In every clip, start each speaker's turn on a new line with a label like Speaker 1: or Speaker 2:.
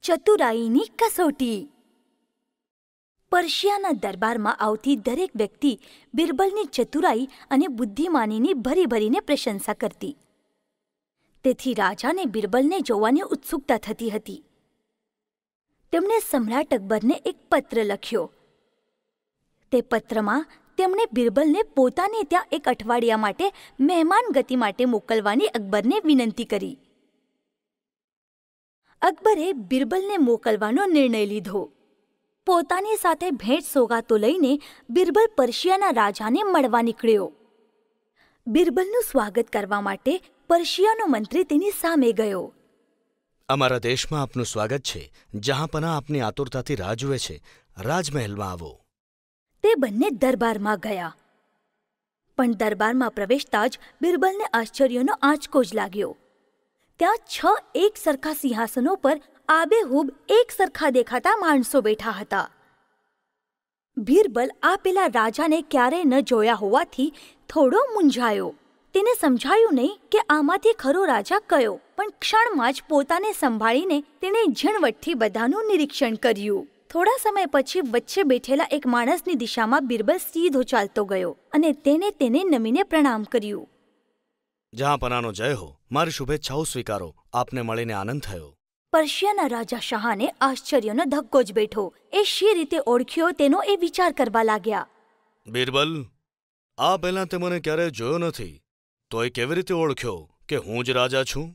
Speaker 1: ચતુરાઈની કસોટી. પર્શિયાના દરબારમાં આવતી દરેક વ્યક્તિ બિરબલની ચતુરાઈ અને બુદ્ધિમાનીની ભરી ભરીને પ્રશંસા કરતી. તેથી રાજાને બિરબલને જોવાની ઉત્સુકતા થતી હતી. તેમણે સમ્રાટ અકબરને એક પત્ર લખ્યો. તે પત્રમાં તેમણે બિરબલને પોતાને ત્યાં એક અઠવાડિયા માટે મહેમાન ગતિ માટે મોકલવાની અકબરને વિનંતી કરી. અકબરે બિરબલને મોકલવાનો નિર્ણય લીધો. પોતાની સાથે ભેટ સોગાતો લઈને બિરબલ પર્શિયાના રાજાને મળવા નીકળ્યો. બિરબલનું સ્વાગત કરવા માટે પર્શિયાનો મંત્રી તેની સામે ગયો.
Speaker 2: અમારા દેશમાં આપનું સ્વાગત છે. જહાંપનાહ આપની આતુરતાથી રાહ જુએ છે. રાજમહેલમાં આવો.
Speaker 1: તે બંને દરબારમાં ગયા. પણ દરબારમાં પ્રવેશતા જ બિરબલને આશ્ચર્યનો આંચકો જ લાગ્યો. ત્યાં 6 એક સરખા સિંહાસનો પર આબેહૂબ એક સરખા દેખાતા માણસો બેઠા હતા. બિરબલ આ પેલા રાજાને ક્યારેય ન જોયા હોવાથી થોડો મૂંઝાયો. તેને સમજાયું નહીં કે આમાંથી ખરો રાજા કયો, પણ ક્ષણમાં જ પોતાને સંભાળીને તેણે ઝીણવટથી બધાનું નિરીક્ષણ કર્યું. થોડા સમય પછી વચ્ચે બેઠેલા એક માણસની દિશામાં બિરબલ સીધો ચાલતો ગયો અને તેને નમીને પ્રણામ કર્યું.
Speaker 2: જહાંપનાહનો જય હો. મારી શુભેચ્છાઓ સ્વીકારો. આપને મળીને આનંદ થયો.
Speaker 1: પર્શિયાના રાજા શાહને આશ્ચર્યનો ધક્કો જ બેઠો. એ શી રીતે ઓળખ્યો તેનો એ વિચાર કરવા લાગ્યા.
Speaker 2: બિરબલ, આ પહેલાં તે મને ક્યારેય જોયો નથી. તોય કેવી રીતે ઓળખ્યો કે હું જ રાજા છું?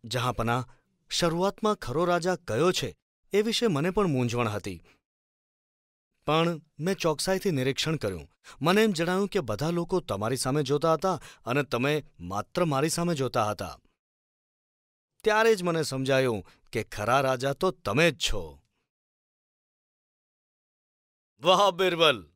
Speaker 2: જહાંપનાહ, શરૂઆતમાં ખરો રાજા કયો છે એ વિશે મને પણ મૂંઝવણ હતી. પણ મેં ચોકસાઈથી નિરીક્ષણ કર્યું. મને એમ જણાયું કે બધા લોકો તમારી સામે જોતા હતા અને તમે માત્ર મારી સામે જોતા હતા. ત્યારે જ મને સમજાયું કે ખરા રાજા તો તમે જ છો. વાહ બિરબલ,